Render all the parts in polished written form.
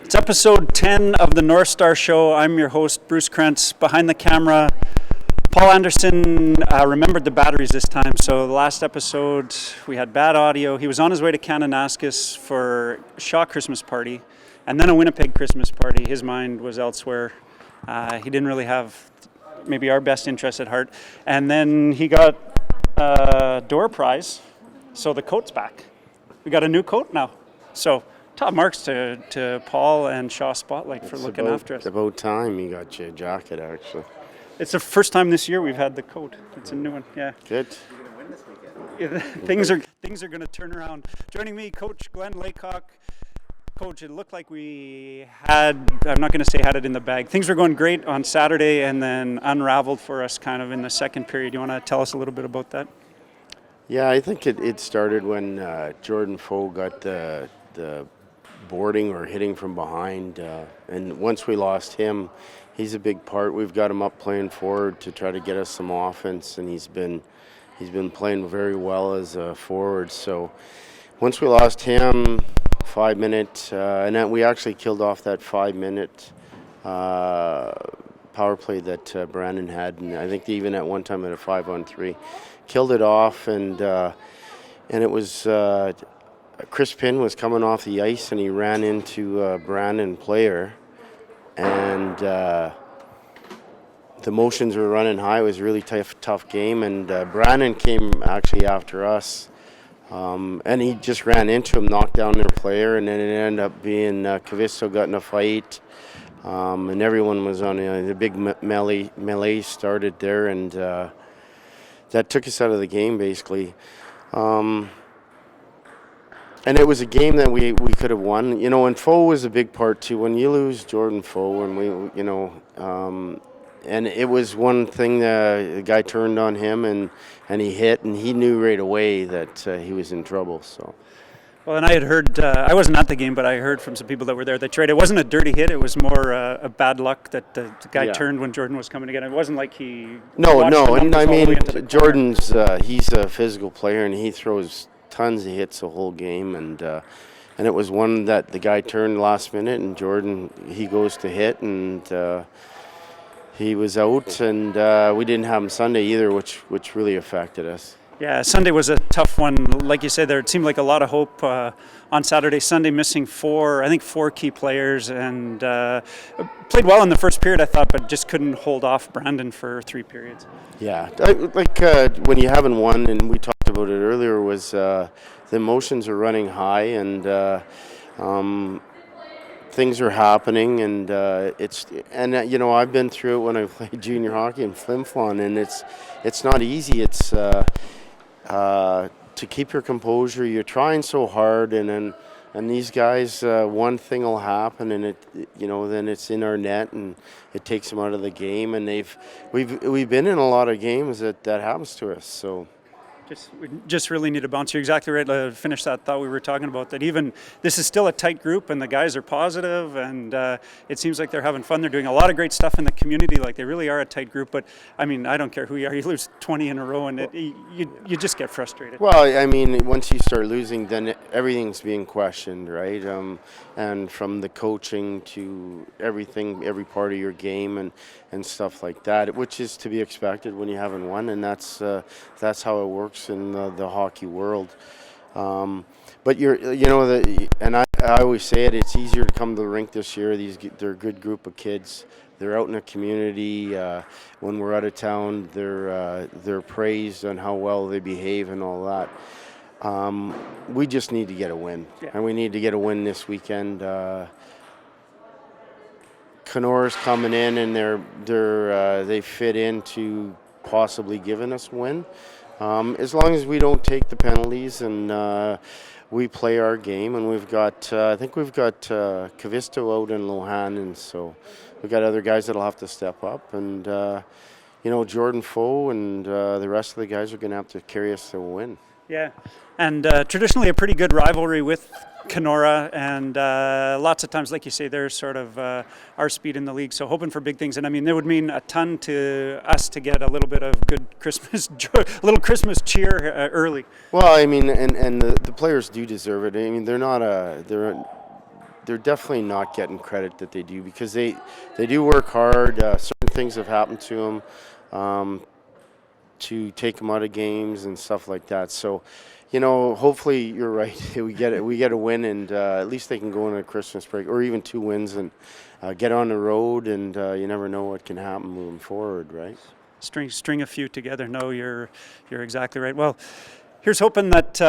It's episode 10 of the Northstar Show. I'm your host, Bruce Krentz. Behind the camera, Paul Anderson remembered the batteries this time. So the last episode, we had bad audio. He was on his way to Kananaskis for Shaw Christmas party and then a Winnipeg Christmas party. His mind was elsewhere. He didn't really have maybe our best interest at heart. And then he got a door prize. So the coat's back. We got a new coat now. So top marks to Paul and Shaw Spotlight for looking after us. It's about time you got your jacket, actually. It's the first time this year we've had the coat. It's a new one, yeah. Good. Yeah, things are going to turn around. Joining me, Coach Glenn Laycock. Coach, it looked like we had, I'm not going to say had it in the bag. Things were going great on Saturday and then unraveled for us kind of in the second period. You want to tell us a little bit about that? Yeah, I think it started when Jordan Foe got the boarding or hitting from behind. And once we lost him, he's a big part. We've got him up playing forward to try to get us some offense, and he's been playing very well as a forward. So once we lost him, 5 minute, and then we actually killed off that 5 minute power play that Brandon had, and I think even at one time at a 5-on-3, killed it off, and it was Chris Pynn was coming off the ice, and he ran into Brandon Player, and the motions were running high. It was a really tough game, and Brandon came actually after us, and he just ran into him, knocked down their player, and then it ended up being Kavisto got in a fight, and everyone was on the big melee started there, and that took us out of the game basically. And it was a game that we could have won. You know, and Foe was a big part too. When you lose Jordan Foe, and and it was one thing that the guy turned on him and he hit, and he knew right away that he was in trouble. So. Well, and I had heard, I wasn't at the game, but I heard from some people that were there that it wasn't a dirty hit, it was more a bad luck that the guy turned when Jordan was coming again. It wasn't like he... No, and I mean, Jordan's, he's a physical player, and he throws tons of hits the whole game, and it was one that the guy turned last minute, and Jordan, he goes to hit, and he was out, and we didn't have him Sunday either, which really affected us. Yeah, Sunday was a tough one. Like you said, there it seemed like a lot of hope on Saturday. Sunday missing four key players, and played well in the first period, I thought, but just couldn't hold off Brandon for 3 periods. Yeah, when you haven't won, and we talked about it earlier, was the emotions are running high, and things are happening, and I've been through it when I played junior hockey in Flin Flon, and it's not easy. It's to keep your composure. You're trying so hard, and these guys, one thing will happen, and then it's in our net, and it takes them out of the game. And we've been in a lot of games that happens to us. So. We just really need to bounce. You're exactly right. To finish that thought we were talking about, that even this is still a tight group, and the guys are positive, and it seems like they're having fun. They're doing a lot of great stuff in the community. Like, they really are a tight group. But I mean, I don't care who you are. You lose 20 in a row, and you just get frustrated. Well, I mean, once you start losing, then everything's being questioned, right? And from the coaching to everything, every part of your game, and stuff like that, which is to be expected when you haven't won, and that's how it works in the hockey world. But I always say it's easier to come to the rink this year. They're a good group of kids. They're out in the community. When we're out of town, they're praised on how well they behave and all that. We just need to get a win, and we need to get a win this weekend. Kenora's coming in, and they fit into possibly giving us a win. As long as we don't take the penalties and we play our game, and I think we've got Kavisto out in Lohan, and so we've got other guys that'll have to step up, and Jordan Foe and the rest of the guys are going to have to carry us to a win. Yeah, and traditionally a pretty good rivalry with Kenora, and lots of times, like you say, they're sort of our speed in the league, so hoping for big things. And I mean, it would mean a ton to us to get a little bit of good Christmas, a little Christmas cheer early. Well, I mean, and the players do deserve it. I mean, they're they're definitely not getting credit that they do, because they do work hard. Certain things have happened to them to take them out of games and stuff like that. So, hopefully you're right. we get a win, and at least they can go on a Christmas break, or even 2 wins, and get on the road. And you never know what can happen moving forward, right? String a few together. No, you're exactly right. Well, here's hoping that,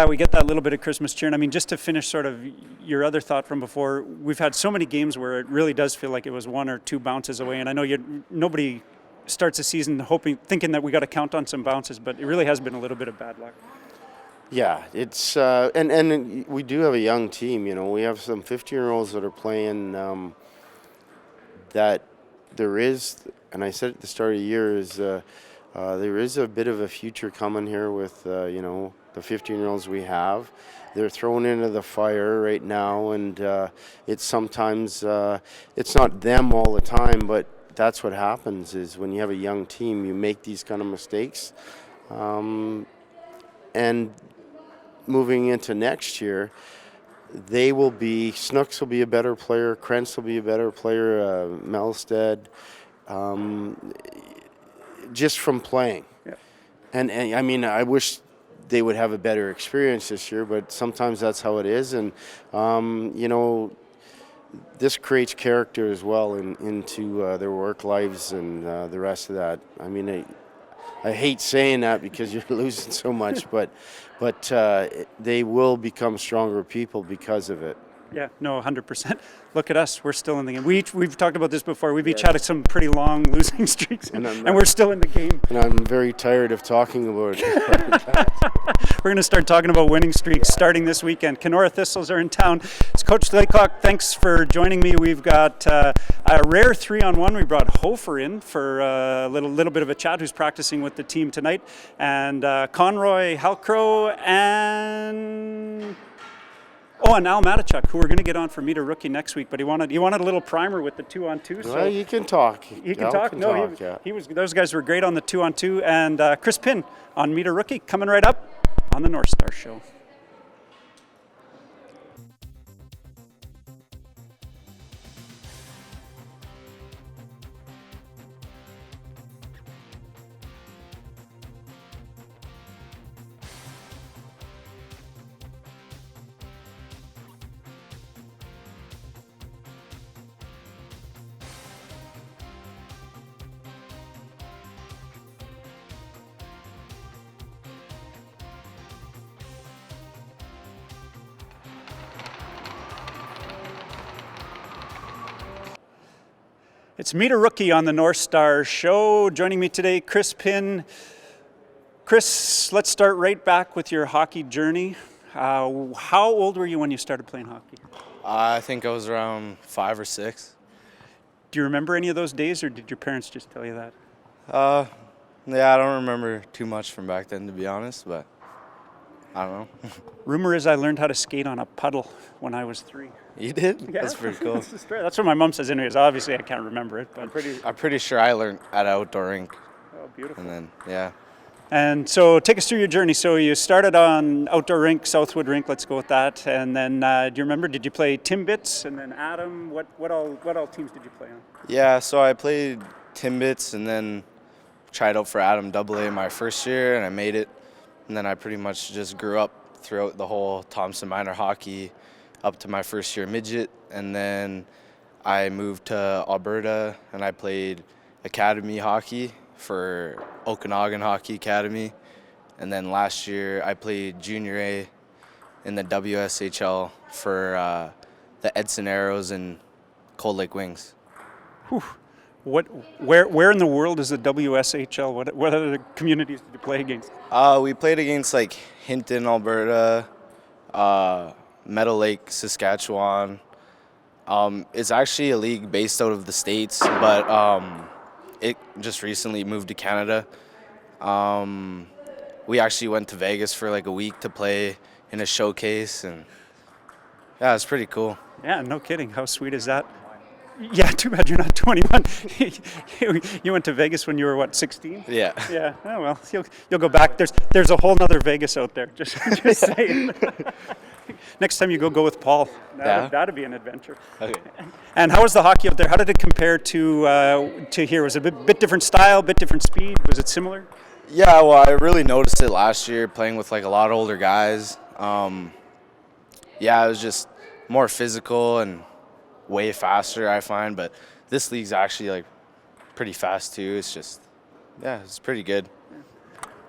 we get that little bit of Christmas cheer. And I mean, just to finish sort of your other thought from before, we've had so many games where it really does feel like it was 1 or 2 bounces away. And I know nobody starts the season thinking that we got to count on some bounces, but it really has been a little bit of bad luck. Yeah, it's and we do have a young team. We have some 15-year-olds that are playing. That there is, and I said at the start of the year, is there is a bit of a future coming here with the 15-year-olds we have. They're thrown into the fire right now, and it's sometimes it's not them all the time, but that's what happens is when you have a young team, you make these kind of mistakes. And moving into next year, Snooks will be a better player, Krentz will be a better player, Melstead, just from playing. Yeah. And I mean, I wish they would have a better experience this year, but sometimes that's how it is. And, this creates character as well into their work lives and the rest of that. I mean, I hate saying that because you're losing so much, but they will become stronger people because of it. Yeah, no, 100%. Look at us. We're still in the game. We've talked about this before. We've each had some pretty long losing streaks, and we're still in the game. And I'm very tired of talking about it. We're going to start talking about winning streaks starting this weekend. Kenora Thistles are in town. It's Coach Laycock. Thanks for joining me. We've got a rare 3-on-1. We brought Hofer in for a little bit of a chat, who's practicing with the team tonight. And Conroy Halcrow and Al Matichuk, who we're going to get on for Meet a Rookie next week, but he wanted a little primer with the 2-on-2. So well, you can talk. You can talk. Those guys were great on the 2-on-2, and Chris Pynn on Meet a Rookie coming right up on the Northstars show. It's Meet a Rookie on the Northstars show. Joining me today, Chris Pynn. Chris, let's start right back with your hockey journey. How old were you when you started playing hockey? I think I was around 5 or 6. Do you remember any of those days, or did your parents just tell you that? Yeah, I don't remember too much from back then, to be honest, but I don't know. Rumor is I learned how to skate on a puddle when I was 3. You did? Yeah. That's pretty cool. That's what my mom says anyways. Obviously, I can't remember it. But I'm pretty sure I learned at an outdoor rink. Oh, beautiful. And then, yeah. And so take us through your journey. So you started on outdoor rink, Southwood rink, let's go with that. And then do you remember, did you play Timbits and then Adam? What all teams did you play on? Yeah, so I played Timbits and then tried out for Adam AA my first year, and I made it. And then I pretty much just grew up throughout the whole Thompson Minor hockey up to my first year midget. And then I moved to Alberta and I played academy hockey for Okanagan Hockey Academy. And then last year I played Junior A in the WSHL for the Edson Arrows and Cold Lake Wings. Whew. Where in the world is the WSHL? What other communities did you play against? We played against like Hinton, Alberta, Meadow Lake, Saskatchewan. It's actually a league based out of the States, but it just recently moved to Canada. We actually went to Vegas for like a week to play in a showcase, and yeah, it's pretty cool. Yeah, no kidding. How sweet is that? Yeah, too bad you're not 21. You went to Vegas when you were, what, 16? Yeah. Yeah. Oh, well, you'll go back. There's a whole nother Vegas out there. Just saying. Next time you go with Paul. That'd be an adventure. Okay. And how was the hockey out there? How did it compare to here? Was it a bit different style, bit different speed? Was it similar? Yeah, well, I really noticed it last year playing with like a lot of older guys. Yeah, it was just more physical and way faster, I find. But this league's actually like pretty fast too. It's just, yeah, it's pretty good.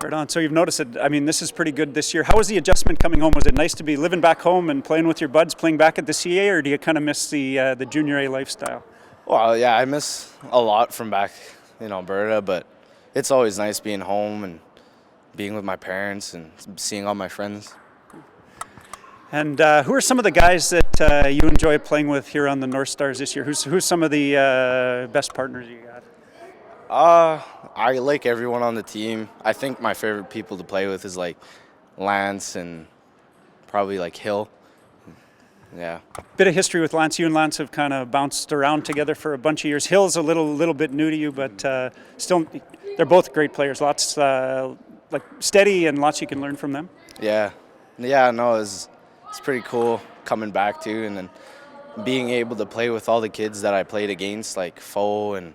Right on. So you've noticed it. I mean, this is pretty good this year. How was the adjustment coming home? Was it nice to be living back home and playing with your buds, playing back at the CA, or do you kind of miss the junior A lifestyle? Well, yeah, I miss a lot from back in Alberta, but it's always nice being home and being with my parents and seeing all my friends. And who are some of the guys that you enjoy playing with here on the Northstars this year? Who's some of the best partners you got? I like everyone on the team. I think my favorite people to play with is like Lance and probably like Hill. Yeah. Bit of history with Lance. You and Lance have kind of bounced around together for a bunch of years. Hill's a little bit new to you, but still, they're both great players. Lots like steady and lots you can learn from them. Yeah. Yeah. No, it's pretty cool coming back too, and then being able to play with all the kids that I played against, like Foe and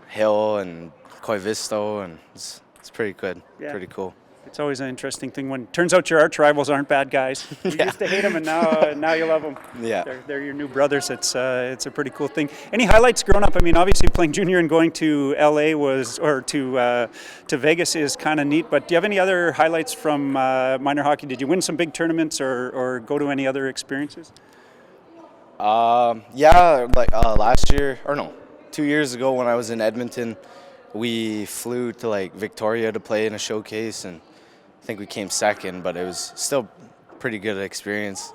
Hill and Koivisto, and it's pretty good. Yeah. Pretty cool. It's always an interesting thing when it turns out your arch rivals aren't bad guys. You used to hate them, and now you love them. Yeah, they're your new brothers. It's a pretty cool thing. Any highlights growing up? I mean, obviously playing junior and going to LA to Vegas is kind of neat. But do you have any other highlights from minor hockey? Did you win some big tournaments or go to any other experiences? Yeah, like last year, or no, 2 years ago when I was in Edmonton, we flew to like Victoria to play in a showcase, and I think we came second, but it was still pretty good experience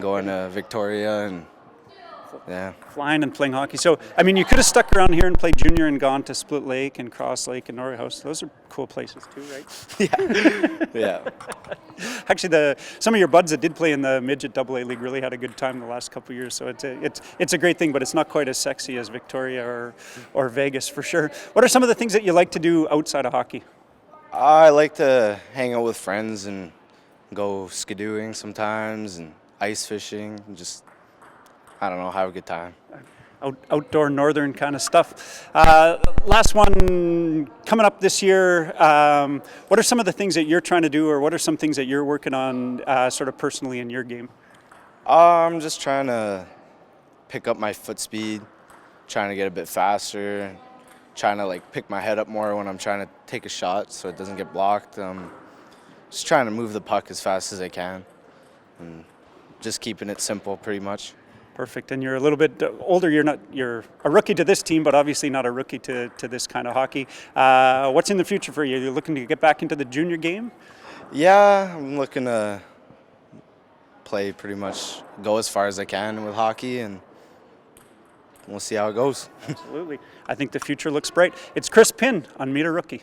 going to Victoria and flying and playing hockey. So I mean, you could have stuck around here and played junior and gone to Split Lake and Cross Lake and Norrie House. Those are cool places too, right? Yeah. Yeah. Actually, some of your buds that did play in the midget AA league really had a good time the last couple of years. So it's a great thing, but it's not quite as sexy as Victoria or Vegas for sure. What are some of the things that you like to do outside of hockey? I like to hang out with friends and go skidooing sometimes and ice fishing and just, I don't know, have a good time. Outdoor northern kind of stuff. Last one coming up this year. What are some of the things that you're trying to do, or what are some things that you're working on sort of personally in your game? I'm just trying to pick up my foot speed, trying to get a bit faster, trying to like pick my head up more when I'm trying to take a shot so it doesn't get blocked. Just trying to move the puck as fast as I can and just keeping it simple pretty much. Perfect. And you're a little bit older. You're a rookie to this team, but obviously not a rookie to this kind of hockey. What's in the future for you? You're looking to get back into the junior game? Yeah, I'm looking to play pretty much, go as far as I can with hockey, and we'll see how it goes. Absolutely. I think the future looks bright. It's Chris Pynn on Meet a Rookie.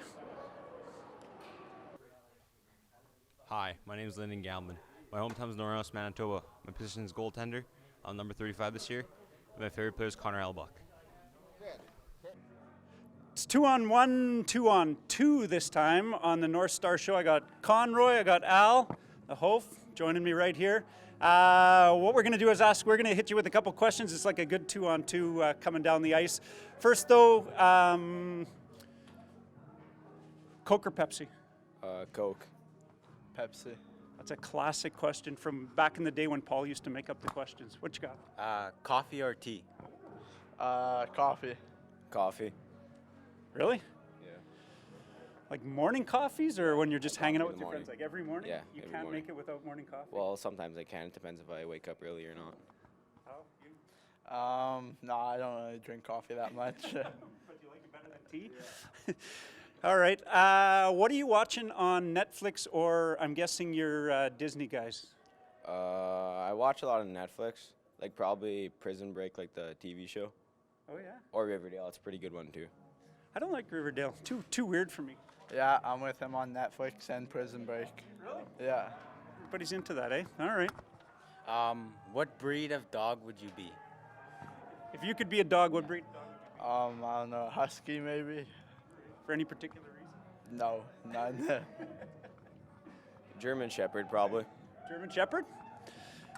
Hi, my name is Lyndon Galman. My hometown is Northstars, Manitoba. My position is goaltender. I'm number 35 this year. My favorite player is Connor Helbach. It's 2-on-1, 2-on-2 this time on the Northstar Show. I got Conroy, I got Al, the Hof, joining me right here. What we're going to do is we're going to hit you with a couple questions. It's like a good 2-on-2 coming down the ice. First, though, Coke or Pepsi? Coke. Pepsi. That's a classic question from back in the day when Paul used to make up the questions. What you got? Coffee or tea? Coffee. Coffee. Really? Yeah. Like morning coffees, or when you're just hanging out with your friends? Like every morning? Yeah. You can't make it without morning coffee? Well, sometimes I can. It depends if I wake up early or not. How? You? No, I don't really drink coffee that much. But you like it better than tea? Yeah. All right. What are you watching on Netflix, or I'm guessing you're Disney guys? I watch a lot of Netflix, like probably Prison Break, like the TV show. Oh, yeah? Or Riverdale. It's a pretty good one, too. I don't like Riverdale. Too weird for me. Yeah, I'm with him on Netflix and Prison Break. Really? Yeah. Everybody's into that, eh? All right. What breed of dog would you be? If you could be a dog, what breed? I don't know, husky maybe? For any particular reason? No, none. German Shepherd, probably. German Shepherd?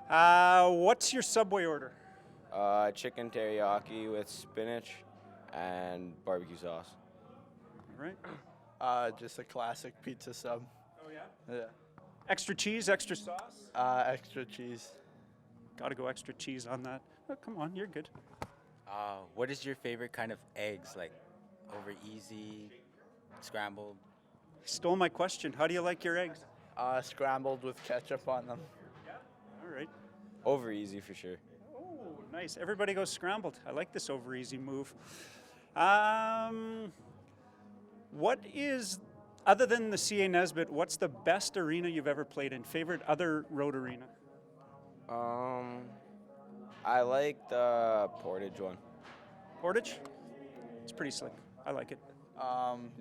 What's your Subway order? Chicken teriyaki with spinach and barbecue sauce. All right. Just a classic pizza sub. Oh, yeah? Yeah. Extra cheese, extra sauce? Extra cheese. Gotta go extra cheese on that. Oh, come on, you're good. What is your favorite kind of eggs? Like over easy, scrambled? Stole my question. How do you like your eggs? Scrambled with ketchup on them. All right. Over easy for sure. Oh, nice. Everybody goes scrambled. I like this over easy move. What is, other than the CA Nesbitt, what's the best arena you've ever played in? Favorite other road arena? I like the Portage one. Portage? It's pretty slick. I like it.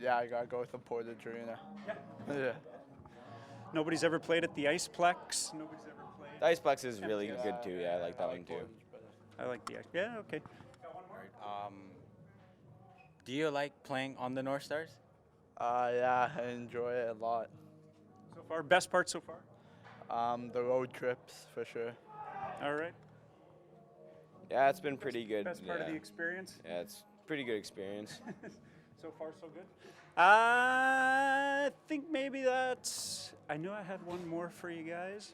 Yeah, I gotta go with the Portage Arena. Yeah. Nobody's ever played at the Iceplex. Nobody's ever played. The Iceplex is really good too. Yeah, I like that one too. I like the Ice. Yeah, okay. Do you like playing on the Northstars? Yeah, I enjoy it a lot. So far, best part so far? The road trips for sure. All right. Yeah, it's been pretty good. Best part of the experience? Yeah, it's pretty good experience. So far, so good. I think maybe that's. I knew I had one more for you guys.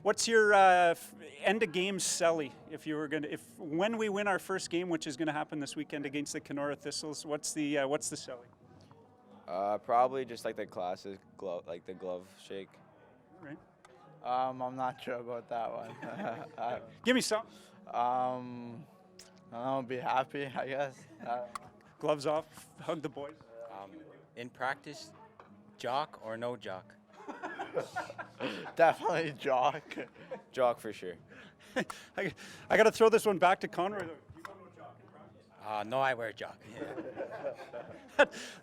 What's your end of game selly? If you were when we win our first game, which is going to happen this weekend against the Kenora Thistles, what's the selly? Probably just like the classic glove, like the glove shake. All right. I'm not sure about that one. Give me some. I don't know, be happy, I guess. Gloves off. Hug the boys. In practice, jock or no jock? Definitely jock. Jock for sure. I got to throw this one back to Conroy. You got no jock in practice? No, I wear jock.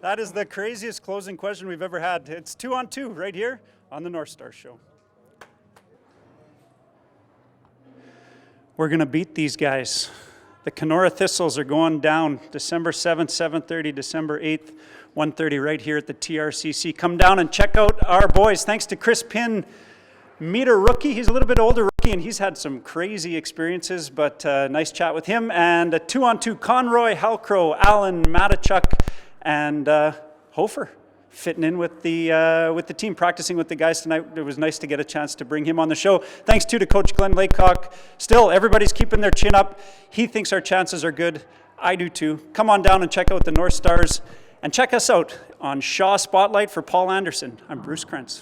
That is the craziest closing question we've ever had. It's 2-on-2 right here on the Northstar Show. We're going to beat these guys. The Kenora Thistles are going down December 7th, 7:30, December 8th, 1:30 right here at the TRCC. Come down and check out our boys. Thanks to Chris Pynn. Meet a rookie. He's a little bit older rookie, and he's had some crazy experiences, but nice chat with him. And a 2-on-2, Conroy, Halcrow, Allen, Matichuk, and Hofer fitting in with the team, practicing with the guys tonight. It was nice to get a chance to bring him on the show. Thanks to Coach Glenn Laycock. Still, everybody's keeping their chin up. He thinks our chances are good. I do too. Come on down and check out the Northstars, and check us out on Shaw Spotlight for Paul Anderson. I'm Bruce Krentz.